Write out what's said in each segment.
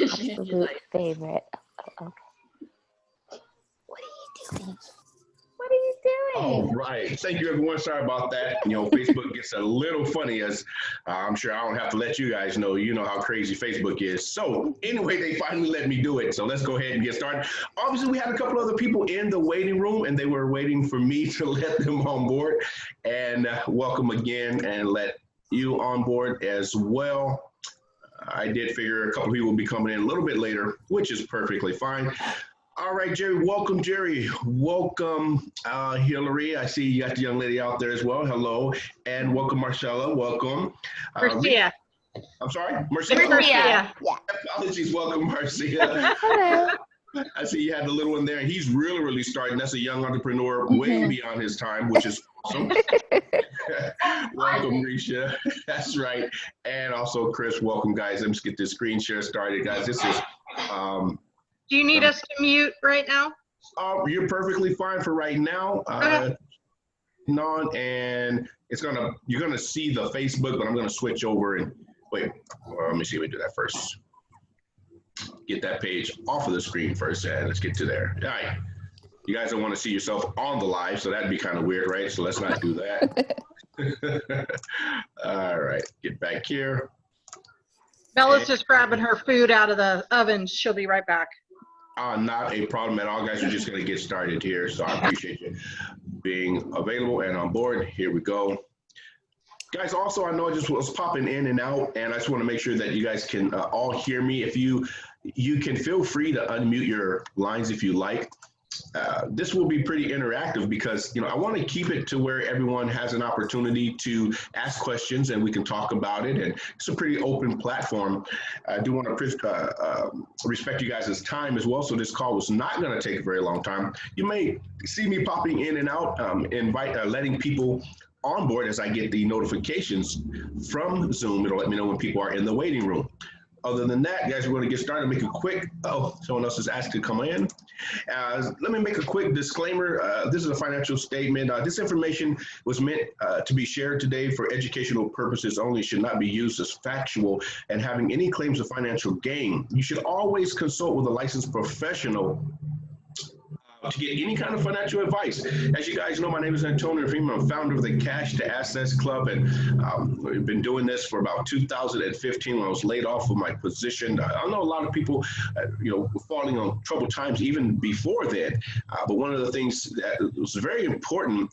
Absolute favorite. Okay. What are you doing? What are you doing? All right. Thank you, everyone. Sorry about that. Facebook gets a little funny, as I'm sure I don't have to let you guys know. You know how crazy Facebook is. So anyway, they finally let me do it. So let's go ahead and get started. Obviously, we had a couple other people in the waiting room, and they were waiting for me to let them on board. And welcome again, and let you on board as well. I did figure a couple of people will be coming in a little bit later, which is perfectly fine. All right, Jerry. Welcome, Jerry. Welcome, Hillary. I see you got the young lady out there as well. Hello. And welcome, Marcella. Welcome. Marcia. I'm sorry? Marcia. Yeah. Apologies. Welcome, Marcia. Hello. I see you had the little one there. He's really, really starting. That's a young entrepreneur way beyond his time, which is awesome. Welcome, Risha. That's right. And also, Chris, welcome, guys. Let me just get this screen share started, guys. This is... Do you need us to mute right now? You're perfectly fine for right now. And you're gonna see the Facebook, but I'm gonna switch over and wait. Well, let me see if we do that first. Get that page off of the screen first, and let's get to there. All right. You guys don't want to see yourself on the live, so that'd be kind of weird, right? So let's not do that. All right, get back here. Bella's just grabbing her food out of the oven. She'll be right back. Not a problem at all, guys. We're just going to get started here. So I appreciate you being available and on board. Here we go. Guys, also, I know I just was popping in and out, and I just want to make sure that you guys can all hear me. If you can feel free to unmute your lines if you like. This will be pretty interactive because, I want to keep it to where everyone has an opportunity to ask questions and we can talk about it. And it's a pretty open platform. I do want to respect you guys' time as well. So this call was not going to take a very long time. You may see me popping in and out, letting people on board as I get the notifications from Zoom. It'll let me know when people are in the waiting room. Other than that, guys, we're going to get started. Make a quick, someone else is asked to come in. Let me make a quick disclaimer. This is a financial statement. This information was meant to be shared today for educational purposes only, should not be used as factual and having any claims of financial gain. You should always consult with a licensed professional to get any kind of financial advice. As you guys know, my name is Antonio Freeman. I'm founder of the Cash to Assets Club, and we've been doing this for about 2015 when I was laid off of my position. I know a lot of people, were falling on troubled times even before then, but one of the things that was very important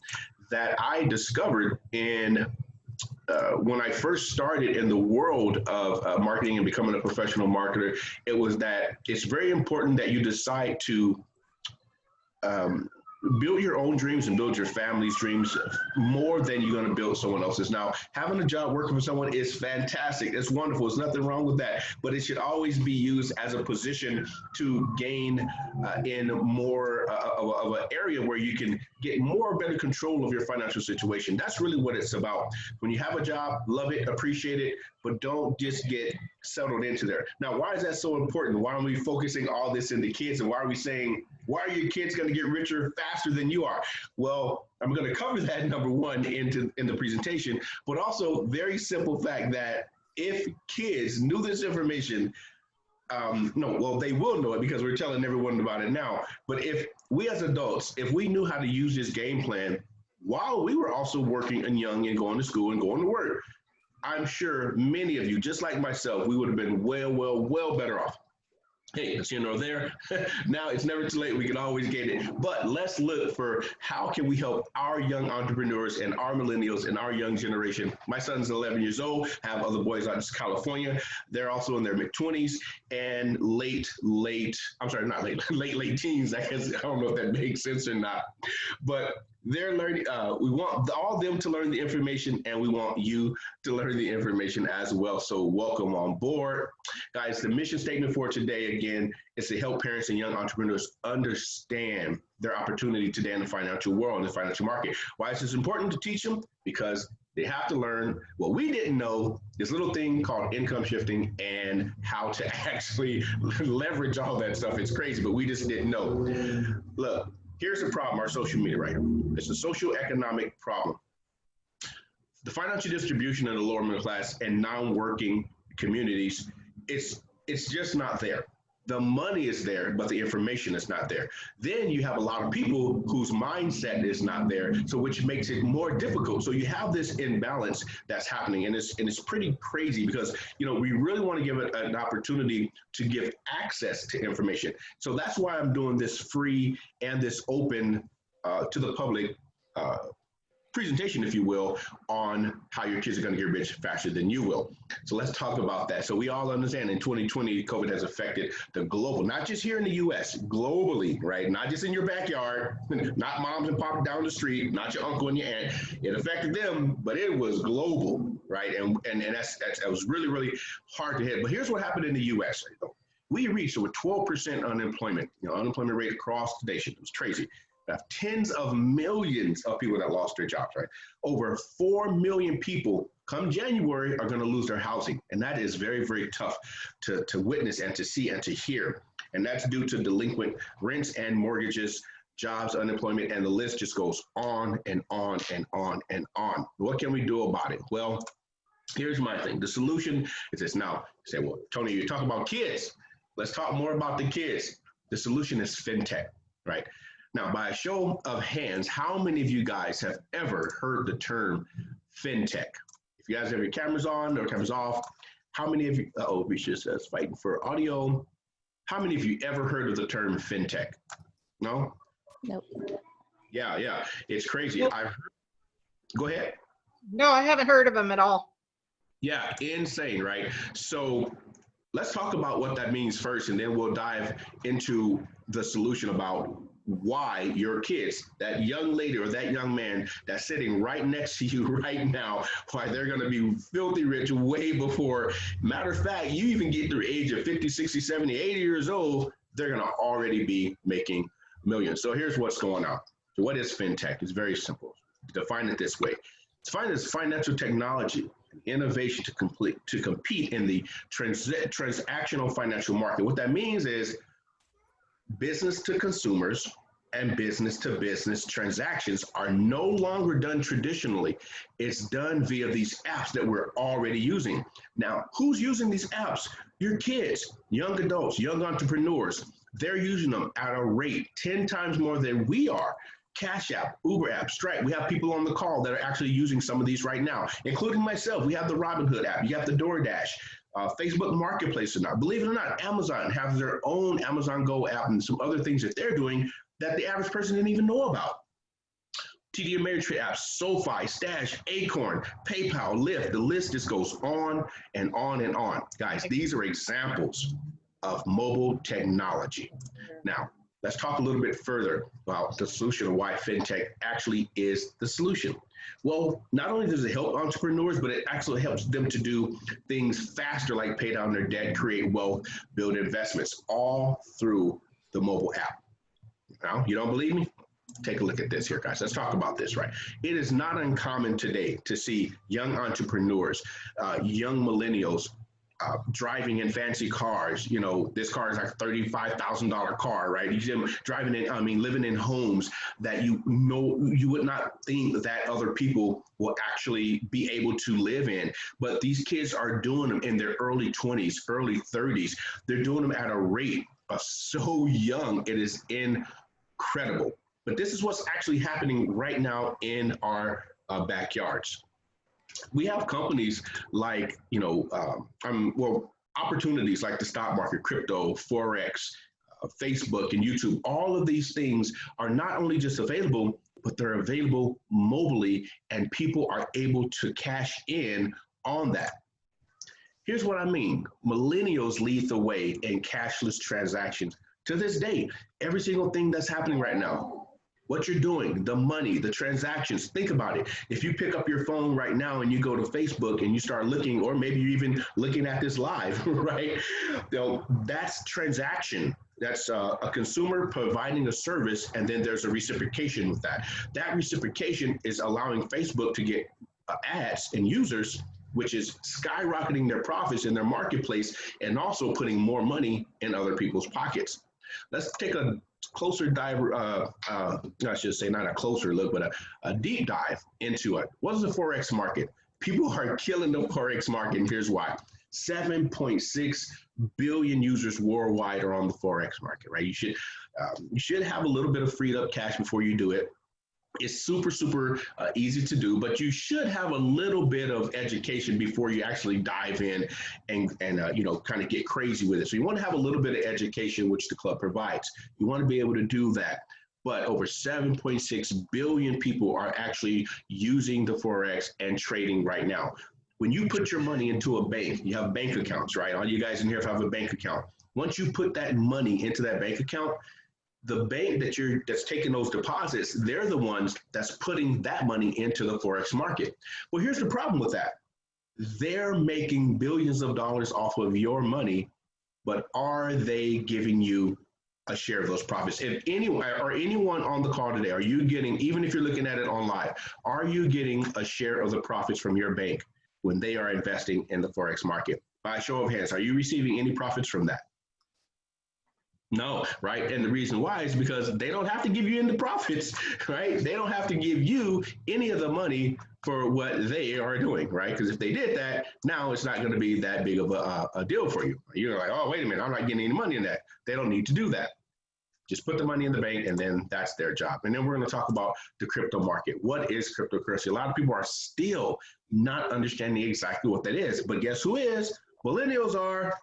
that I discovered when I first started in the world of marketing and becoming a professional marketer, it was that it's very important that you decide to build your own dreams and build your family's dreams more than you're going to build someone else's. Now, having a job working for someone is fantastic. It's wonderful. There's nothing wrong with that. But it should always be used as a position to gain in more of an area where you can get more better control of your financial situation. That's really what it's about. When you have a job, love it, appreciate it, but don't just get settled into there. Now, why is that so important? Why are we focusing all this into kids? And why are we saying, why are your kids going to get richer faster than you are? Well, I'm going to cover that, number one, in the presentation, but also very simple fact that if kids knew this information, they will know it because we're telling everyone about it now. But if we as adults, if we knew how to use this game plan while we were also working and young and going to school and going to work, I'm sure many of you, just like myself, we would have been well better off. Hey, that's there. Now it's never too late. We can always get it. But let's look for how can we help our young entrepreneurs and our millennials and our young generation. My son's 11 years old. I have other boys out in California. They're also in their mid-20s and late teens. I guess I don't know if that makes sense or not. But they're learning. We want all of them to learn the information, and we want you to learn the information as well. So welcome on board. Guys, the mission statement for today, again, is to help parents and young entrepreneurs understand their opportunity today in the financial world, in the financial market. Why is this important to teach them? Because they have to learn what we didn't know, this little thing called income shifting and how to actually leverage all that stuff. It's crazy, but we just didn't know. Look. Here's the problem, our social media right here. It's a social economic problem. The financial distribution of the lower middle class and non-working communities, it's it's just not there. The money is there, but the information is not there. Then you have a lot of people whose mindset is not there, so which makes it more difficult. So you have this imbalance that's happening, and it's pretty crazy because we really want to give it an opportunity to give access to information. So that's why I'm doing this free and this open to the public presentation, if you will, on how your kids are going to get rich faster than you will. So let's talk about that. So we all understand in 2020, COVID has affected the global, not just here in the US, globally, right? Not just in your backyard, not moms and pops down the street, not your uncle and your aunt. It affected them, but it was global, right? And that was really, really hard to hit. But here's what happened in the US. We reached over 12% unemployment, unemployment rate across the nation. It was crazy. We have tens of millions of people that lost their jobs, right? Over 4 million people come January are going to lose their housing. And that is very, very tough to witness and to see and to hear. And that's due to delinquent rents and mortgages, jobs, unemployment, and the list just goes on and on and on and on. What can we do about it? Well, here's my thing. The solution is this. Now, you say, well, Tony, you talk about kids. Let's talk more about the kids. The solution is FinTech, right? Now, by a show of hands, how many of you guys have ever heard the term FinTech? If you guys have your cameras on or cameras off, how many of you, Risha says fighting for audio. How many of you ever heard of the term FinTech? No? Nope. Yeah, it's crazy. Nope. Go ahead. No, I haven't heard of them at all. Yeah, insane, right? So let's talk about what that means first, and then we'll dive into the solution about why your kids, that young lady or that young man that's sitting right next to you right now, why they're going to be filthy rich way before. Matter of fact, you even get to the age of 50, 60, 70, 80 years old, they're going to already be making millions. So here's what's going on. So what is FinTech? It's very simple. Define it this way. Define it as financial technology, innovation to compete in the transactional financial market. What that means is business to consumers and business to business transactions are no longer done traditionally. It's done via these apps that we're already using. Now, who's using these apps? Your kids, young adults, young entrepreneurs. They're using them at a rate 10 times more than we are. Cash App, Uber app, Stripe. We have people on the call that are actually using some of these right now, including myself. We have the Robinhood app. You have the DoorDash. Facebook Marketplace or not. Believe it or not, Amazon has their own Amazon Go app and some other things that they're doing that the average person didn't even know about. TD Ameritrade apps, SoFi, Stash, Acorn, PayPal, Lyft, the list just goes on and on and on. Guys, these are examples of mobile technology. Now, let's talk a little bit further about the solution of why FinTech actually is the solution. Well, not only does it help entrepreneurs, but it actually helps them to do things faster, like pay down their debt, create wealth, build investments, all through the mobile app. Now, you don't believe me? Take a look at this here, guys. Let's talk about this, right? It is not uncommon today to see young entrepreneurs, young millennials, driving in fancy cars. This car is like a $35,000 car, right? You see them driving in, living in homes that you would not think that other people will actually be able to live in. But these kids are doing them in their early 20s, early 30s. They're doing them at a rate of so young. It is incredible. But this is what's actually happening right now in our backyards. We have companies like, opportunities like the stock market, crypto, Forex, Facebook, and YouTube. All of these things are not only just available, but they're available mobily, and people are able to cash in on that. Here's what I mean. Millennials lead the way in cashless transactions. To this day, every single thing that's happening right now, what you're doing, the money, the transactions, think about it. If you pick up your phone right now and you go to Facebook and you start looking, or maybe you're even looking at this live, right? That's transaction. That's a consumer providing a service, and then there's a reciprocation with that. That reciprocation is allowing Facebook to get ads and users, which is skyrocketing their profits in their marketplace and also putting more money in other people's pockets. Let's take a closer dive, I should say not a closer look, but a deep dive into it. What is the Forex market? People are killing the Forex market, and here's why. 7.6 billion users worldwide are on the Forex market, right? You should have a little bit of freed up cash before you do it. It's super easy to do, but you should have a little bit of education before you actually dive in and kind of get crazy with it. So you want to have a little bit of education, which the club provides. You want to be able to do that. But over 7.6 billion people are actually using the Forex and trading right now. When you put your money into a bank, you have bank accounts, right? All you guys in here have a bank account. Once you put that money into that bank account, the bank that's taking those deposits, they're the ones that's putting that money into the Forex market. Well, here's the problem with that. They're making billions of dollars off of your money, but are they giving you a share of those profits? If anyone on the call today, are you getting, even if you're looking at it on live, are you getting a share of the profits from your bank when they are investing in the Forex market? By a show of hands, are you receiving any profits from that? No, right? And the reason why is because they don't have to give you any profits, right? They don't have to give you any of the money for what they are doing, right? Because if they did that, now it's not going to be that big of a deal for you. You're like, oh, wait a minute, I'm not getting any money in that. They don't need to do that. Just put the money in the bank, and then that's their job. And then we're going to talk about the crypto market. What is cryptocurrency? A lot of people are still not understanding exactly what that is. But guess who is? Millennials are.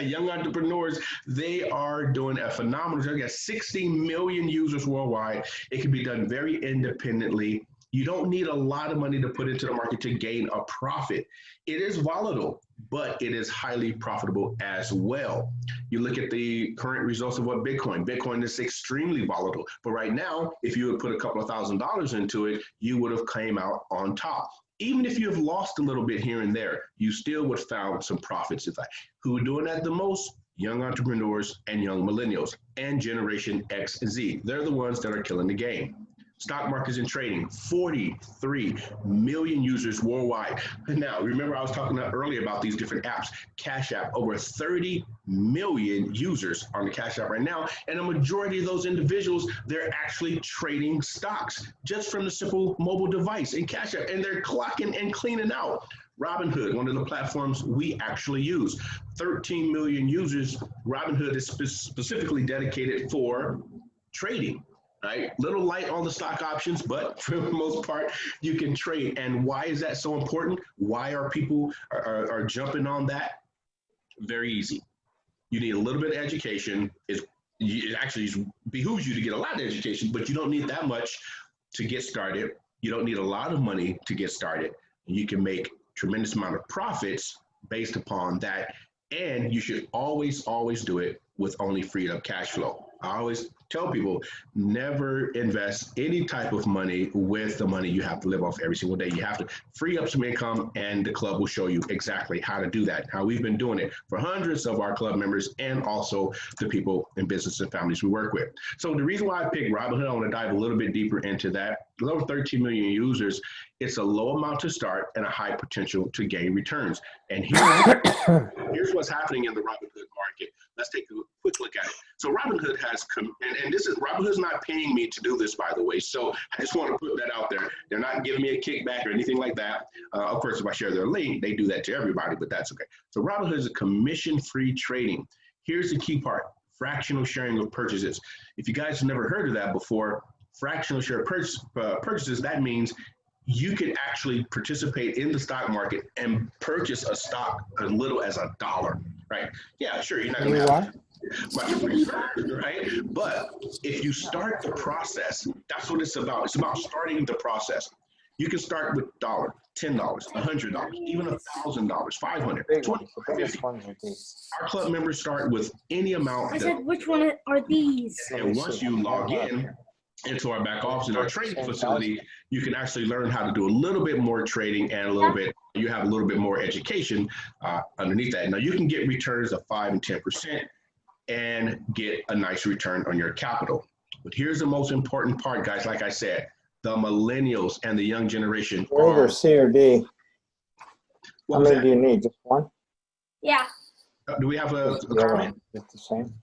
Young entrepreneurs, they are doing a phenomenal job. They got 60 million users worldwide. It can be done very independently. You don't need a lot of money to put into the market to gain a profit. It is volatile, but it is highly profitable as well. You look at the current results of what Bitcoin is extremely volatile. But right now, if you would put a couple of $1,000s into it, you would have came out on top. Even if you have lost a little bit here and there, you still would have found some profits. Who are doing that the most? Young entrepreneurs and young millennials and Generation X and Z. They're the ones that are killing the game. Stock markets and trading, 43 million users worldwide. Now, remember I was talking earlier about these different apps. Cash App, over 30 million users on the Cash App right now. And a majority of those individuals, they're actually trading stocks just from the simple mobile device in Cash App. And they're clocking and cleaning out. Robinhood, one of the platforms we actually use. 13 million users. Robinhood is specifically dedicated for trading. Right, little light on the stock options, but for the most part, you can trade. And why is that so important? Why are people are jumping on that? Very easy. You need a little bit of education. It actually behooves you to get a lot of education, but you don't need that much to get started. You don't need a lot of money to get started. You can make tremendous amount of profits based upon that. And you should always do it with only freed up cash flow. I always tell people, never invest any type of money with the money you have to live off every single day. You have to free up some income, and the club will show you exactly how to do that, how we've been doing it for hundreds of our club members and also the people in business and families we work with. So the reason why I picked Robinhood, I want to dive a little bit deeper into that. With over 13 million users, it's a low amount to start and a high potential to gain returns. And here's what's happening in the Robinhood market. Let's take a quick look at it. So Robinhood has Robinhood's not paying me to do this, by the way. So I just want to put that out there. They're not giving me a kickback or anything like that. Of course, if I share their link, they do that to everybody, but that's okay. So Robinhood is a commission-free trading. Here's the key part: fractional sharing of purchases. If you guys have never heard of that before, fractional share purchases, that means you can actually participate in the stock market and purchase a stock as little as $1, right? Yeah, sure, you're not going to have much return, right? But if you start the process, that's what it's about. It's about starting the process. You can start with $1, $10, $100, even $1,000, $500, $250. Our club members start with any amount. I said, which one are these? And once you log into our back office in our trading facility, you can actually learn how to do a little bit more trading and you have a little bit more education underneath that. Now you can get returns of 5 and 10% and get a nice return on your capital. But here's the most important part, guys. Like I said, the millennials and the young generation. Either C or D. How many do you need? Just one? Yeah. Do we have a comment? It's the same.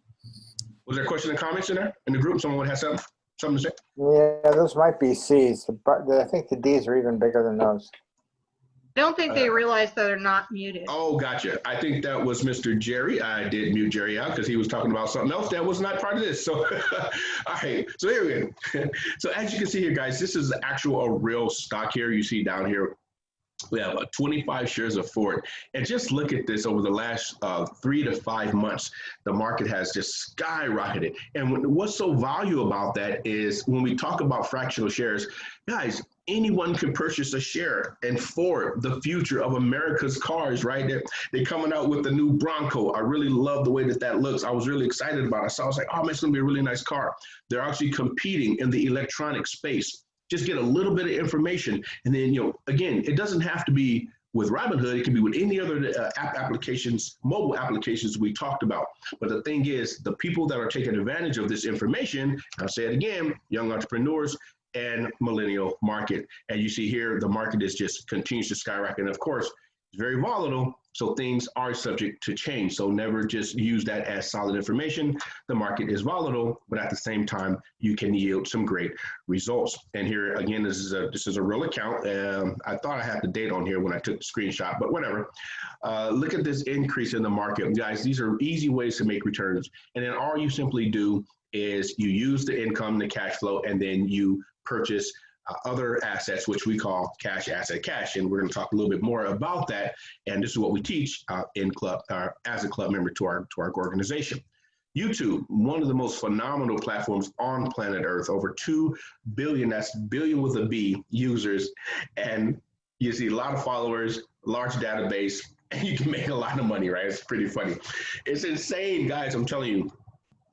Was there a question and comments in there in the group? Someone has something to say? Yeah, those might be C's. I think the D's are even bigger than those. I don't think they realize that they're not muted. Oh, gotcha. I think that was Mr. Jerry. I did mute Jerry out because he was talking about something else that was not part of this. So, all right. So here we go. So as you can see here, guys, this is actual a real stock here. You see down here, we have 25 shares of Ford. And just look at this over the last 3 to 5 months, the market has just skyrocketed. And what's so valuable about that is when we talk about fractional shares, guys, anyone can purchase a share and Ford, the future of America's cars, right? They're coming out with the new Bronco. I really love the way that looks. I was really excited about it. So I was like, oh, man, it's going to be a really nice car. They're actually competing in the electronic space. Just get a little bit of information. And then, again, it doesn't have to be with Robinhood. It can be with any other app applications, mobile applications we talked about. But the thing is, the people that are taking advantage of this information, I'll say it again, young entrepreneurs and millennial market. And you see here, the market is just continues to skyrocket. And of course, it's very volatile. So things are subject to change. So never just use that as solid information. The market is volatile, but at the same time, you can yield some great results. And here again, this is a real account. I thought I had the date on here when I took the screenshot, but whatever. Look at this increase in the market, guys. These are easy ways to make returns. And then all you simply do is you use the income, the cash flow, and then you purchase other assets, which we call cash, asset, cash. And we're going to talk a little bit more about that. And this is what we teach in club, as a club member to our organization. YouTube, one of the most phenomenal platforms on planet Earth, over 2 billion, that's billion with a B, users. And you see a lot of followers, large database, and you can make a lot of money, right? It's pretty funny. It's insane, guys. I'm telling you.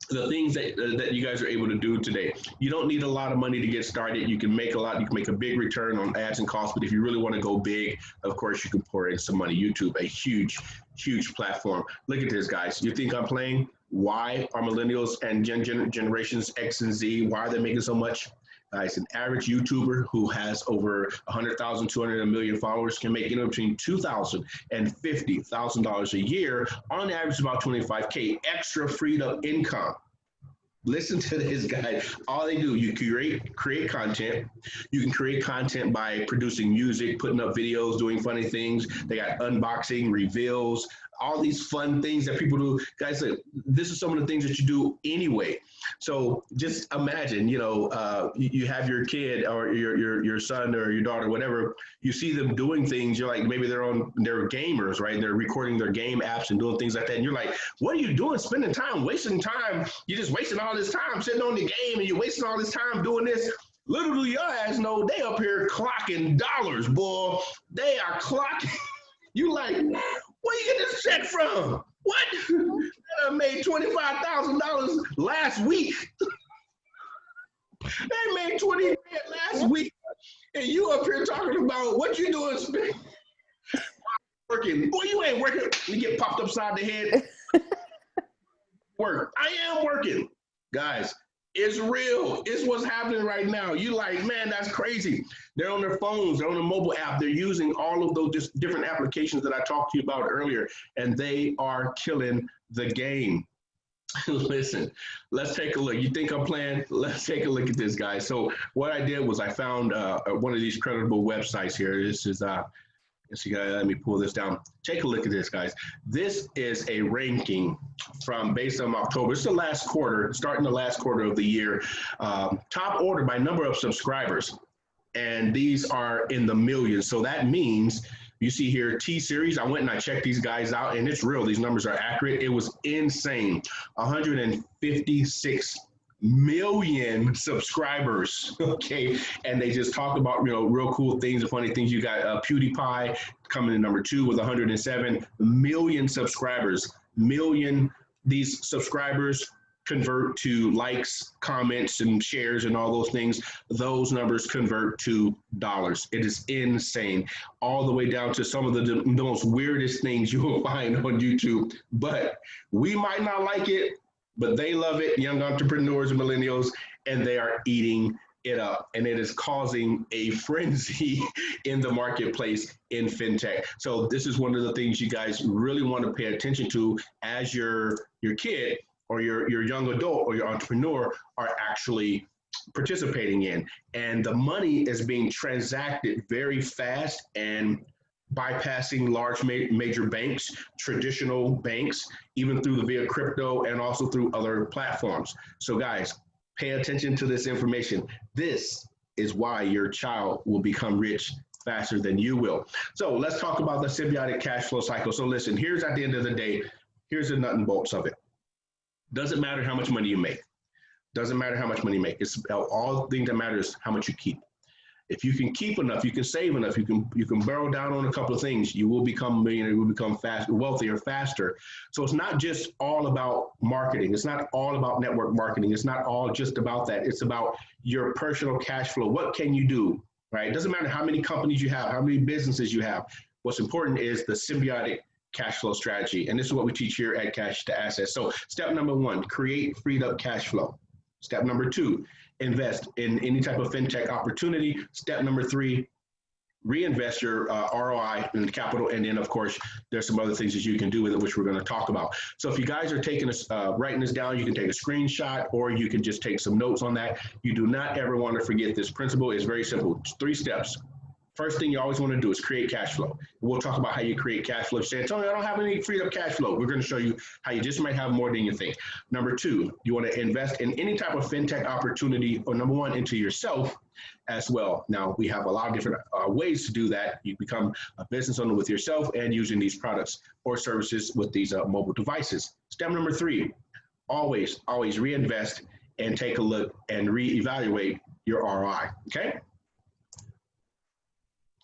The things that you guys are able to do today. You don't need a lot of money to get started. You can make a lot, you can make a big return on ads and costs, but if you really want to go big, of course, you can pour in some money. YouTube, a huge, huge platform. Look at this, guys. You think I'm playing? Why are millennials and generations X and Z, why are they making so much? Guys, an average YouTuber who has over 100,000, 200 million followers can make anywhere between $2,000 and $50,000 a year, on average about 25K extra freed up income. Listen to this, guys. All they do, you create content. You can create content by producing music, putting up videos, doing funny things. They got unboxing, reveals, all these fun things that people do. Guys, this is some of the things that you do anyway. So just imagine, you have your kid or your son or your daughter, whatever, you see them doing things, you're like, maybe they're gamers, right? They're recording their game apps and doing things like that. And you're like, what are you doing? Spending time, wasting time. You're just wasting all this time sitting on the game and you're wasting all this time doing this. Little do your ass know, they up here clocking dollars, boy. They are clocking. You like, where you get this check from? What? I made $25,000 last week. They made 20 grand last week. And you up here talking about what you doing? Working. Boy, you ain't working. You get popped upside the head. Work. I am working. Guys, it's real. It's what's happening right now. You like, man, that's crazy. They're on their phones. They're on a mobile app. They're using all of those different applications that I talked to you about earlier, and they are killing the game. Listen, let's take a look. You think I'm playing? Let's take a look at this, guys. So what I did was I found one of these credible websites here. This is let's see, let me pull this down. Take a look at this, guys. This is a ranking from based on October. It's the last quarter, starting the last quarter of the year. Top order by number of subscribers. And these are in the millions. So that means you see here T-Series. I went and I checked these guys out, and it's real. These numbers are accurate. It was insane. 156 million subscribers. Okay, and they just talk about real cool things and funny things. You got PewDiePie coming in number 2 with 107 million subscribers. These subscribers convert to likes, comments, and shares, and all those things. Those numbers convert to dollars. It is insane, all the way down to some of the most weirdest things you will find on YouTube. But we might not like it, but they love it, young entrepreneurs and millennials, and they are eating it up. And it is causing a frenzy in the marketplace in FinTech. So this is one of the things you guys really want to pay attention to as your kid or your young adult or your entrepreneur are actually participating in. And the money is being transacted very fast, and bypassing large major banks, traditional banks, even through the via crypto and also through other platforms. So guys, pay attention to this information. This is why your child will become rich faster than you will. So let's talk about the symbiotic cash flow cycle. So listen, here's at the end of the day, here's the nut and bolts of it. Doesn't matter how much money you make. Doesn't matter how much money you make. It's all the thing that matters is how much you keep. If you can keep enough, you can save enough, you can borrow down on a couple of things, you will become a millionaire, you will become wealthier faster. So it's not just all about marketing. It's not all about network marketing. It's not all just about that. It's about your personal cash flow. What can you do, right? It doesn't matter how many companies you have, how many businesses you have. What's important is the symbiotic cash flow strategy. And this is what we teach here at Cash to Assets. So step number 1, create freed up cash flow. Step number 2, invest in any type of fintech opportunity. Step number 3, reinvest your ROI in capital. And then, of course, there's some other things that you can do with it, which we're going to talk about. So if you guys are taking writing this down, you can take a screenshot or you can just take some notes on that. You do not ever want to forget this principle. It's very simple. It's 3 steps. First thing you always want to do is create cash flow. We'll talk about how you create cash flow. You say, Antonio, I don't have any freed up cash flow. We're going to show you how you just might have more than you think. Number 2, you want to invest in any type of fintech opportunity, or number 1, into yourself as well. Now, we have a lot of different ways to do that. You become a business owner with yourself and using these products or services with these mobile devices. Step number 3, always reinvest and take a look and reevaluate your ROI, okay?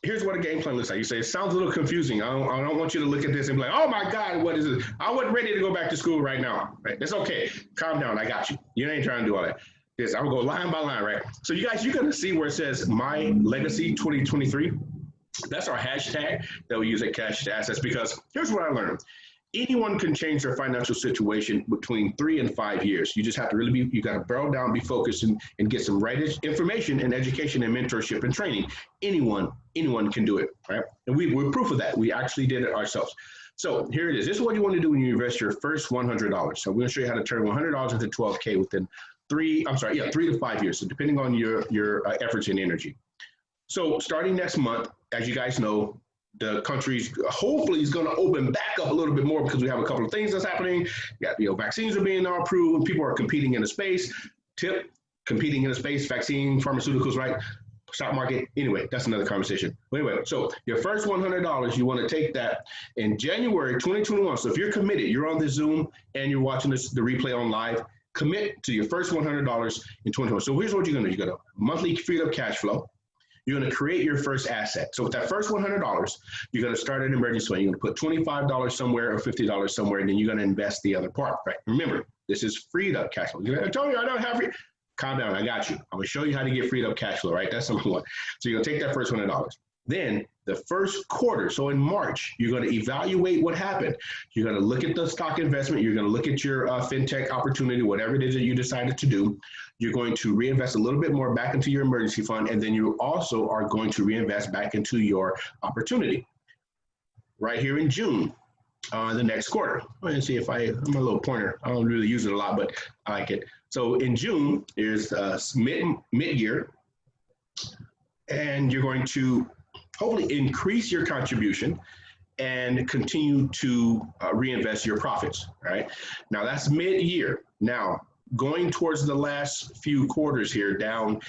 Here's what a game plan looks like. You say, it sounds a little confusing. I don't want you to look at this and be like, oh my God, what is it? I wasn't ready to go back to school right now. Right? That's okay. Calm down. I got you. You ain't trying to do all that. Yes, I'm going to go line by line, right? So you guys, you're going to see where it says My Legacy 2023. That's our hashtag that we use at Cash to Assets, because here's what I learned. Anyone can change their financial situation between 3 and 5 years. You just have to really you got to barrel down, be focused, and get some right information and education and mentorship and training. Anyone can do it, right? And we're proof of that. We actually did it ourselves. So here it is. This is what you want to do when you invest your first $100. So we're going to show you how to turn $100 into $12K within 3 to 5 years. So depending on your efforts and energy. So starting next month, as you guys know, the country's hopefully is going to open back up a little bit more, because we have a couple of things that's happening. Vaccines are being approved. People are competing in the space. Competing in the space, vaccine, pharmaceuticals, right? Stock market. Anyway, that's another conversation. Anyway, so your first $100, you want to take that in January 2021. So if you're committed, you're on the Zoom and you're watching the replay on live, commit to your first $100 in 2021. So here's what you're going to do. You're going to monthly freed up cash flow. You're going to create your first asset. So with that first $100, you're going to start an emergency fund. You're going to put $25 somewhere or $50 somewhere, and then you're going to invest the other part, right? Remember, this is freed up cash flow. You're going to tell me I don't have free. Calm down, I got you. I'm going to show you how to get freed up cash flow, right? That's number 1. So you're going to take that first $100. Then the first quarter, so in March, you're going to evaluate what happened. You're going to look at the stock investment. You're going to look at your fintech opportunity, whatever it is that you decided to do. You're going to reinvest a little bit more back into your emergency fund, and then you also are going to reinvest back into your opportunity. Right here in June, the next quarter. Let me see if I'm a little pointer. I don't really use it a lot, but I like it. So in June is mid-year, and you're going to hopefully increase your contribution and continue to reinvest your profits, right? Now that's mid-year. Now, going towards the last few quarters here, down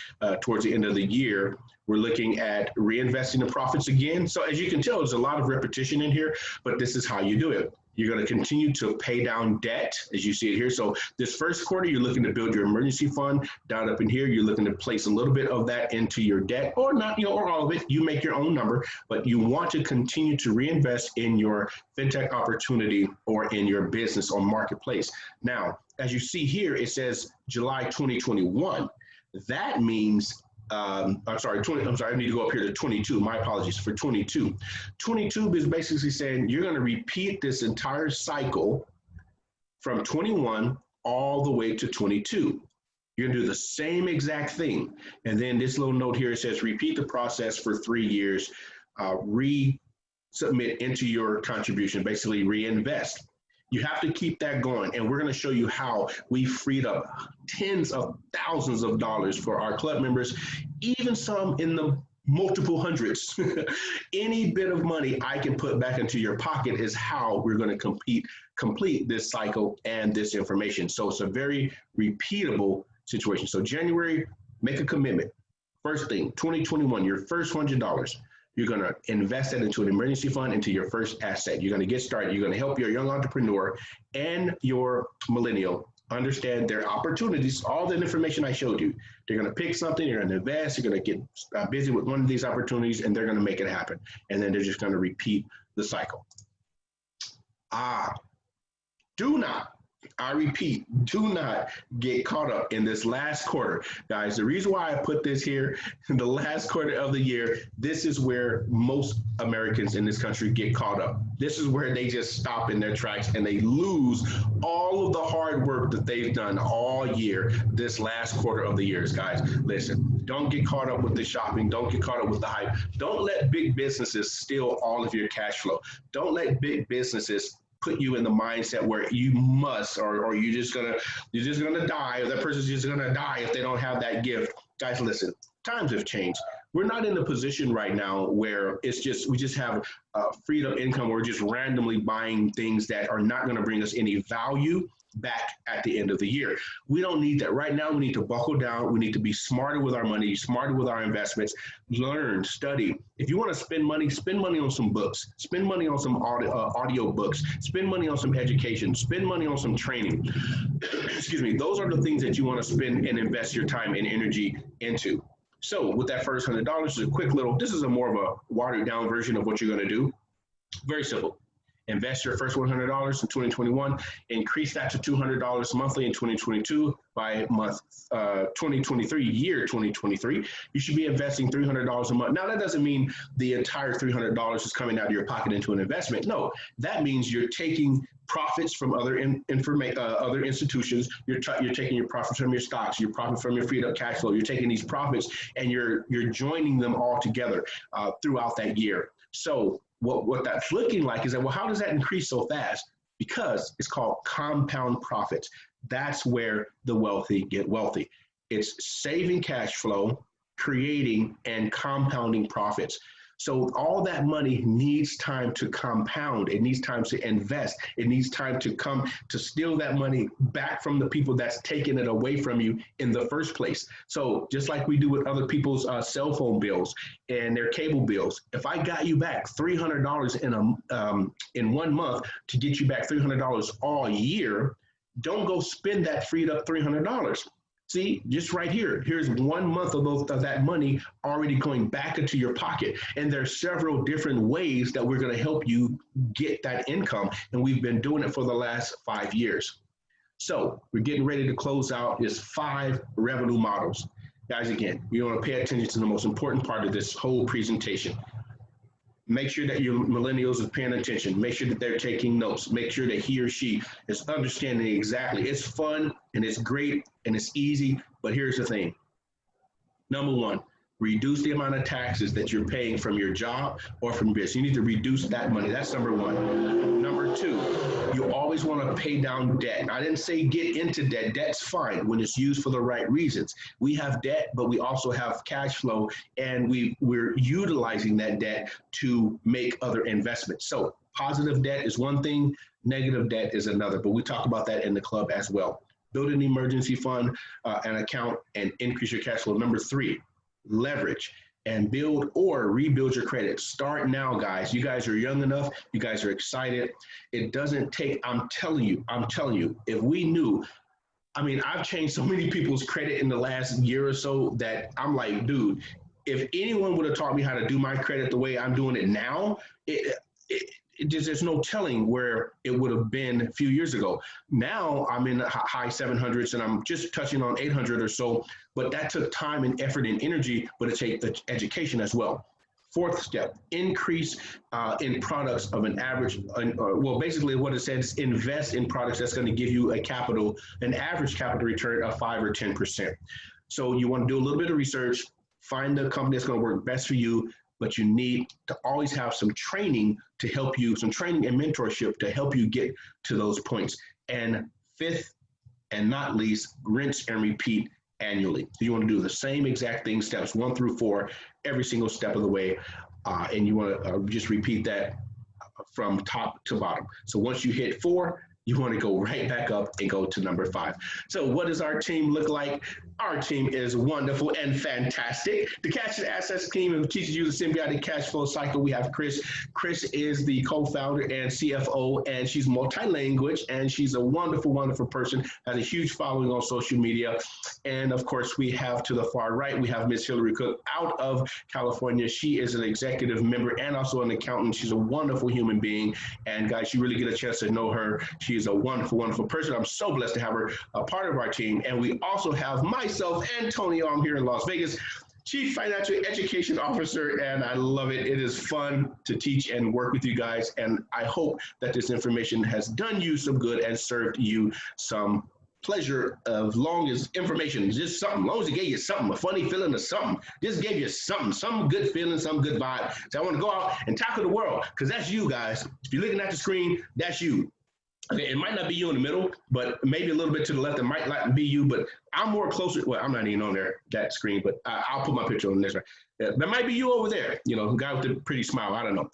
towards the end of the year, we're looking at reinvesting the profits again. So as you can tell, there's a lot of repetition in here, but this is how you do it. You're going to continue to pay down debt, as you see it here. So this first quarter, you're looking to build your emergency fund. Down up in here, you're looking to place a little bit of that into your debt, or not, or all of it. You make your own number, but you want to continue to reinvest in your fintech opportunity or in your business or marketplace. Now, as you see here, it says July 2021. That means I need to go up here to 22. My apologies for 22. 22 is basically saying you're going to repeat this entire cycle from 21 all the way to 22. You're going to do the same exact thing. And then this little note here says repeat the process for 3 years, resubmit into your contribution, basically reinvest. You have to keep that going, and we're going to show you how we freed up tens of thousands of dollars for our club members, even some in the multiple hundreds. Any bit of money I can put back into your pocket is how we're going to complete this cycle and this information. So it's a very repeatable situation. So January, make a commitment. First thing, 2021, your first $100. You're going to invest that into an emergency fund, into your first asset. You're going to get started. You're going to help your young entrepreneur and your millennial understand their opportunities, all the information I showed you. They're going to pick something, you're going to invest, you're going to get busy with one of these opportunities, and they're going to make it happen. And then they're just going to repeat the cycle. Do not, I repeat, do not get caught up in this last quarter. Guys, the reason why I put this here, in the last quarter of the year, this is where most Americans in this country get caught up. This is where they just stop in their tracks and they lose all of the hard work that they've done all year, this last quarter of the years. Guys, listen, don't get caught up with the shopping. Don't get caught up with the hype. Don't let big businesses steal all of your cash flow. Don't let big businesses put you in the mindset where you must, or you're just gonna die, or that person's just gonna die if they don't have that gift. Guys, listen, times have changed. We're not in a position right now where we just have freedom income. We're just randomly buying things that are not going to bring us any value back at the end of the year. We don't need that. Right now, we need to buckle down. We need to be smarter with our money, smarter with our investments, learn, study. If you want to spend money on some books, spend money on some audio books, spend money on some education, spend money on some training. Excuse me. Those are the things that you want to spend and invest your time and energy into. So with that first $100, this is a more of a watered down version of what you're going to do. Very simple. Invest your first $100 in 2021, increase that to $200 monthly in 2022. By month 2023, year 2023, you should be investing $300 a month. Now, that doesn't mean the entire $300 is coming out of your pocket into an investment. No, that means you're taking profits from other other institutions. You're taking your profits from your stocks, your profit from your freed up cash flow. You're taking these profits and you're joining them all together throughout that year. So what that's looking like is that, well, how does that increase so fast? Because it's called compound profits. That's where the wealthy get wealthy. It's saving cash flow, creating and compounding profits. So all that money needs time to compound. It needs time to invest. It needs time to come to steal that money back from the people that's taking it away from you in the first place. So just like we do with other people's cell phone bills and their cable bills, if I got you back $300 in 1 month to get you back $300 all year, don't go spend that freed up $300. See, just right here, here's 1 month of that money already going back into your pocket. And there's several different ways that we're going to help you get that income. And we've been doing it for the last 5 years. So we're getting ready to close out this 5 revenue models. Guys, again, you want to pay attention to the most important part of this whole presentation. Make sure that your millennials are paying attention. Make sure that they're taking notes. Make sure that he or she is understanding exactly. It's fun and it's great and it's easy, but here's the thing. Number one, reduce the amount of taxes that you're paying from your job or from business. You need to reduce that money. That's number one. Number two, you always want to pay down debt. I didn't say get into debt. Debt's fine when it's used for the right reasons. We have debt, but we also have cash flow, and we're utilizing that debt to make other investments. So positive debt is one thing, negative debt is another, but we talk about that in the club as well. Build an emergency fund, an account, and increase your cash flow. Number three, leverage and build or rebuild your credit. Start now, guys. You guys are young enough. You guys are excited. It doesn't take, I'm telling you, if we knew, I mean, I've changed so many people's credit in the last year or so that I'm like, dude, if anyone would have taught me how to do my credit the way I'm doing it now, there's no telling where it would have been a few years ago. Now I'm in the high 700s and I'm just touching on 800 or so, but that took time and effort and energy, but it takes education as well. Fourth step, increase in products of an average, well, basically what it says, invest in products that's going to give you an average capital return of 5 or 10%. So you want to do a little bit of research, find the company that's going to work best for you, but you need to always have some training to help you, some training and mentorship to help you get to those points. And fifth and not least, rinse and repeat annually. So you want to do the same exact thing, steps 1 through 4, every single step of the way. And you want to just repeat that from top to bottom. So once you hit 4, you want to go right back up and go to number 5. So what does our team look like? Our team is wonderful and fantastic. The Cash and Assets team teaches you the symbiotic cash flow cycle. We have Chris. Chris is the co-founder and CFO, and she's multi-language, and she's a wonderful, wonderful person, has a huge following on social media. And of course, we have to the far right, we have Miss Hillary Cook out of California. She is an executive member and also an accountant. She's a wonderful human being. And guys, you really get a chance to know her. She is a wonderful, wonderful person. I'm so blessed to have her a part of our team. And we also have myself, Antonio. I'm here in Las Vegas, Chief Financial Education Officer, and I love it. It is fun to teach and work with you guys. And I hope that this information has done you some good and served you some pleasure, as long as information, just something, as long as it gave you something, a funny feeling or something, just gave you something, some good feeling, some good vibe. So I want to go out and tackle the world, because that's you guys. If you're looking at the screen, that's you. Okay, it might not be you in the middle, but maybe a little bit to the left. It might not be you, but I'm more closer. Well, I'm not even on there, that screen, but I'll put my picture on this. That might be you over there, you know, the guy with the pretty smile. I don't know.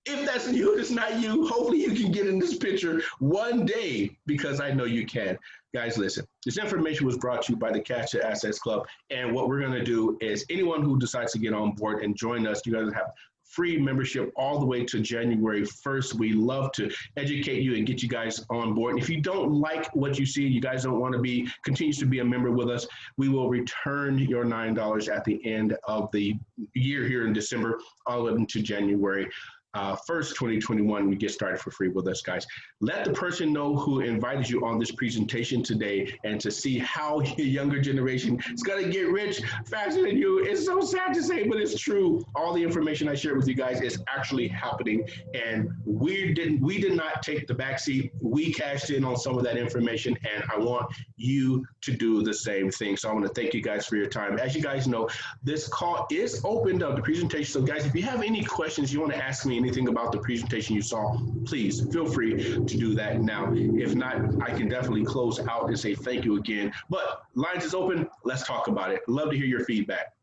If that's you, it's not you. Hopefully you can get in this picture one day, because I know you can. Guys, listen, this information was brought to you by the Cash to Assets Club. And what we're going to do is anyone who decides to get on board and join us, you guys have free membership all the way to January 1st. We love to educate you and get you guys on board. And if you don't like what you see, you guys don't want to continues to be a member with us, we will return your $9 at the end of the year here in December, all the way into January 1st, 2021, we get started for free with us, guys. Let the person know who invited you on this presentation today, and to see how your younger generation is going to get rich faster than you. It's so sad to say, but it's true. All the information I shared with you guys is actually happening, and we did not take the backseat. We cashed in on some of that information, and I want you to do the same thing. So I want to thank you guys for your time. As you guys know, this call is opened up, the presentation. So guys, if you have any questions, you want to ask me anything about the presentation you saw, please feel free to do that now. If not, I can definitely close out and say thank you again. But lines is open. Let's talk about it. Love to hear your feedback.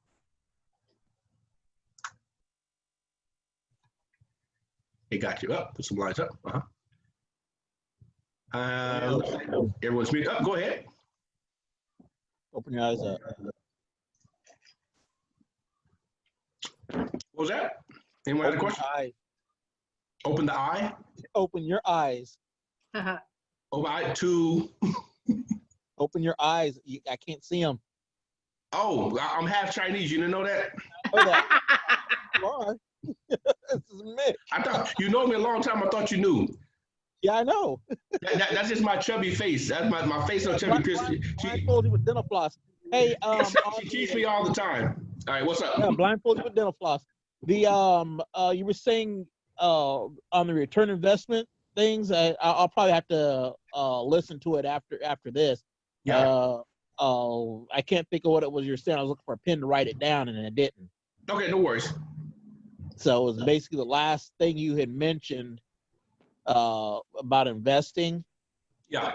Hey, got you up. Put some lines up. Everyone's muted up. Go ahead. Open your eyes up. What was that? Anyone have a question? Open the eye? Open your eyes. Open eye to? Open your eyes. I can't see them. Oh, I'm half Chinese. You didn't know that? Oh, that. Why? This is Mick. I thought, you know me a long time. I thought you knew. Yeah, I know. That's just my chubby face. That's my face on chubby. Blindfolded with dental floss. Hey, she teases me all the time. All right, what's up? Yeah, blindfolded with dental floss. You were saying on the return investment things. I'll probably have to listen to it after this. Yeah. I can't think of what it was you were saying. I was looking for a pen to write it down, and it didn't. Okay, no worries. So it was basically the last thing you had mentioned about investing. Yeah.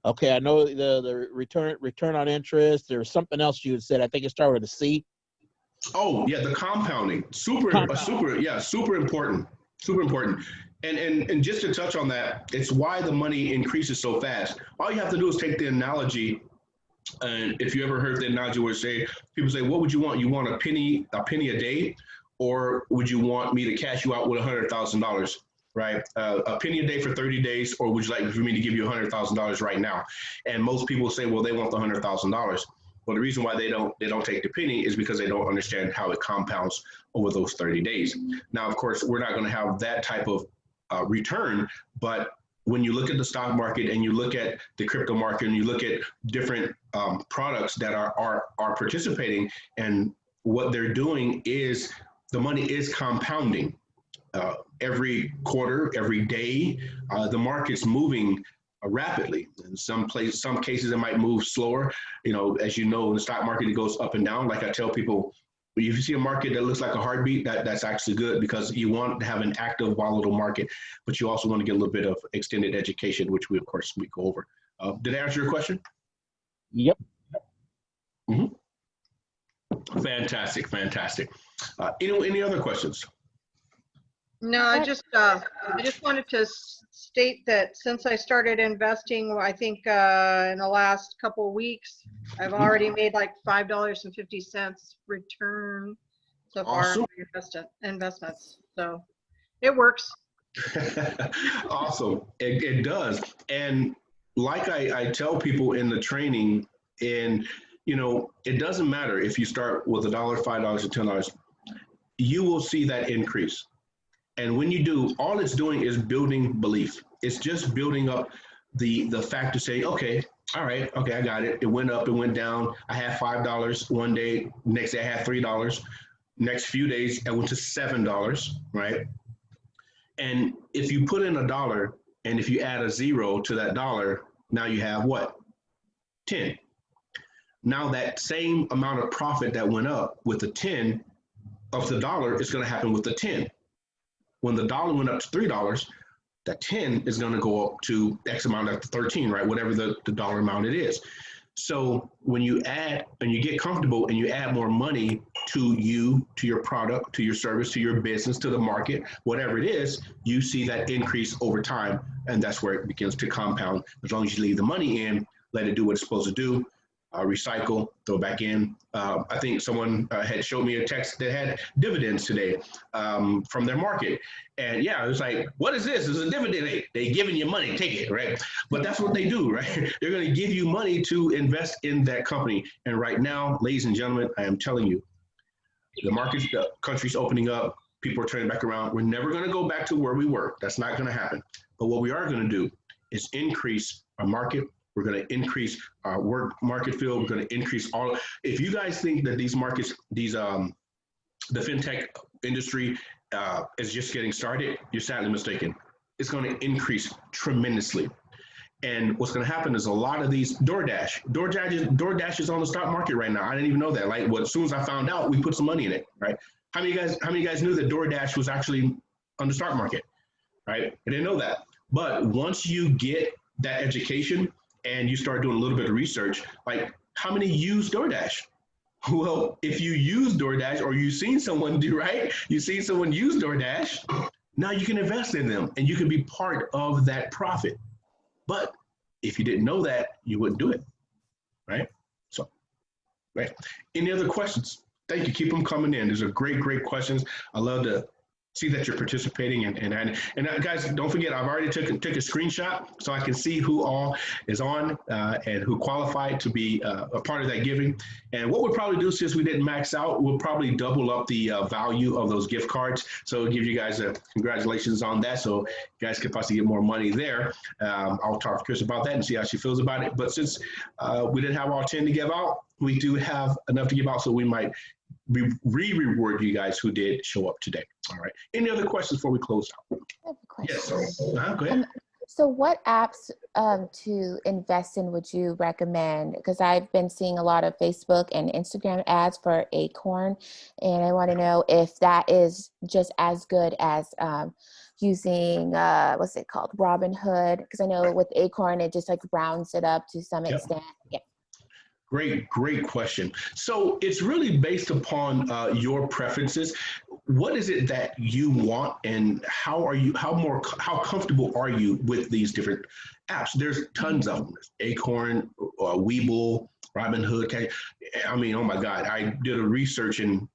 Okay, I know the return on interest. There was something else you had said. I think it started with a C. Oh yeah, the compounding. Super important. Super important. And just to touch on that, it's why the money increases so fast. All you have to do is take the analogy. And if you ever heard the analogy where people say, what would you want? You want a penny a day, or would you want me to cash you out with $100,000? Right? A penny a day for 30 days, or would you like for me to give you $100,000 right now? And most people say, well, they want the $100,000. Well, the reason why they don't take the penny is because they don't understand how it compounds over those 30 days. Now, of course, we're not going to have that type of return, but when you look at the stock market and you look at the crypto market and you look at different products that are participating, and what they're doing is the money is compounding. Every quarter, every day, the market's moving rapidly. In some cases, it might move slower. You know, as you know, in the stock market, it goes up and down. Like I tell people, if you see a market that looks like a heartbeat, that's actually good, because you want to have an active, volatile market, but you also want to get a little bit of extended education, which we, of course, we go over. Did I answer your question? Yep. Fantastic, fantastic. Any other questions? No, I just wanted to state that since I started investing, I think in the last couple of weeks, I've already made like $5.50 return so far Awesome. on my investments. So it works. Awesome. It does. And like I tell people in the training, and it doesn't matter if you start with $1, $5, or $10, you will see that increase. And when you do, all it's doing is building belief. It's just building up the fact to say, okay, all right, okay, I got it. It went up, it went down. I had $5 one day. Next day I had $3. Next few days I went to $7, right? And if you put in $1 and if you add a 0 to that dollar, now you have what? 10. Now that same amount of profit that went up with the 10 of the dollar is going to happen with the 10. When the dollar went up to $3, that 10 is going to go up to X amount up to 13, right? Whatever the dollar amount it is. So when you add and you get comfortable and you add more money to you, to your product, to your service, to your business, to the market, whatever it is, you see that increase over time. And that's where it begins to compound. As long as you leave the money in, let it do what it's supposed to do. Recycle, throw back in. I think someone had showed me a text that had dividends today from their market. And yeah, it was like, what is this? It's a dividend. They giving you money, take it, right? But that's what they do, right? They're going to give you money to invest in that company. And right now, ladies and gentlemen, I am telling you, the markets, the country's opening up. People are turning back around. We're never going to go back to where we were. That's not going to happen. But what we are going to do is increase our market. We're going to increase our work market field. We're going to increase all. If you guys think that these markets, the FinTech industry is just getting started, you're sadly mistaken. It's going to increase tremendously. And what's going to happen is a lot of these DoorDash is on the stock market right now. I didn't even know that. Like, as soon as I found out, we put some money in it, right? How many of you guys knew that DoorDash was actually on the stock market, right? I didn't know that. But once you get that education, and you start doing a little bit of research, like how many use DoorDash? Well, if you use DoorDash or you've seen someone do, right? You've seen someone use DoorDash, now you can invest in them and you can be part of that profit. But if you didn't know that, you wouldn't do it, right? So, right. Any other questions? Thank you. Keep them coming in. These are great questions. I love to see that you're participating, and guys, don't forget, I've already took a screenshot so I can see who all is on and who qualified to be a part of that giving. And what we'll probably do, since we didn't max out, we'll probably double up the value of those gift cards. So give you guys a congratulations on that. So you guys could possibly get more money there. I'll talk to Chris about that and see how she feels about it. But since we didn't have all 10 to give out, we do have enough to give out, so we might reward you guys who did show up today. All right. Any other questions before we close out? I have a question. Yes. Go ahead. So what apps to invest in would you recommend? Because I've been seeing a lot of Facebook and Instagram ads for Acorn, and I want to know if that is just as good as using, what's it called, Robinhood? Because I know with Acorn, it just like rounds it up to some extent. Yeah. Great question. So it's really based upon your preferences. What is it that you want, and how comfortable are you with these different apps? There's tons of them. There's Acorn, Webull, Robinhood. I mean, oh my God, I did a research in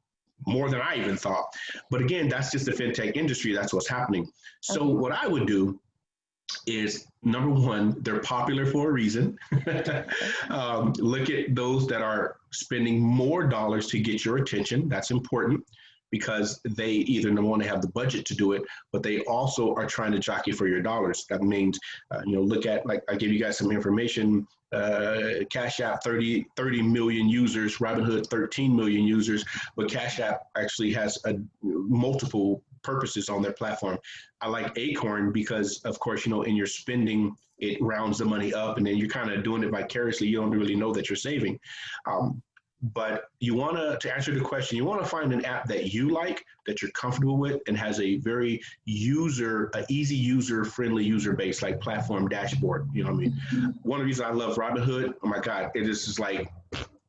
more than I even thought. But again, that's just the FinTech industry. That's what's happening. So what I would do is, number one, they're popular for a reason. Look at those that are spending more dollars to get your attention. That's important, because they either, number one, they have the budget to do it, but they also are trying to jockey for your dollars. That means, look at, like, I gave you guys some information, Cash App, 30 million users, Robinhood, 13 million users, but Cash App actually has multiple purposes on their platform. I like Acorn because, of course, in your spending, it rounds the money up, and then you're kind of doing it vicariously. You don't really know that you're saving. But you want to answer the question, you want to find an app that you like, that you're comfortable with, and has a very easy user-friendly user base, like platform dashboard. You know what I mean? One of the reasons I love Robinhood, oh my God, it is just like,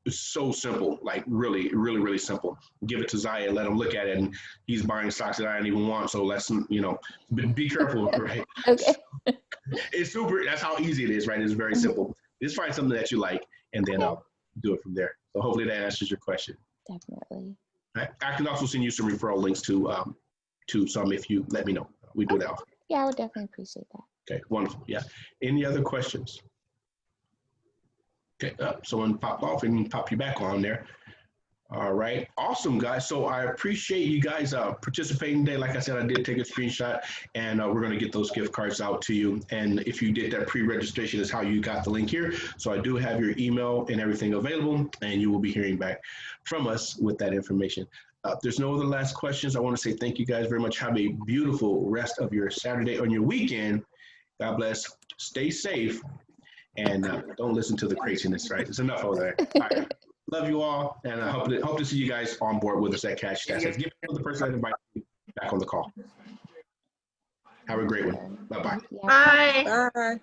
It's so simple, like really, really, really simple. Give it to Zaya, let him look at it, and he's buying stocks that I don't even want. So let's, be careful, right? Okay. It's super. That's how easy it is, right? It's very simple. Just find something that you like, and then do it from there. So hopefully that answers your question. Definitely. Right? I can also send you some referral links to some if you let me know. We do that. Yeah, I would definitely appreciate that. Okay, wonderful. Yeah. Any other questions? Okay, someone popped off and pop you back on there. All right, awesome, guys. So I appreciate you guys participating today. Like I said, I did take a screenshot, and we're going to get those gift cards out to you. And if you did that pre-registration, is how you got the link here. So I do have your email and everything available, and you will be hearing back from us with that information. If there's no other last questions, I want to say thank you guys very much. Have a beautiful rest of your Saturday or your weekend. God bless. Stay safe, and don't listen to the craziness. Right? It's enough over there. All right. Love you all, and I hope to see you guys on board with us at Cash Stats. Give the person that invited me back on the call. Have a great one. Bye-bye. Yeah. Bye. Bye.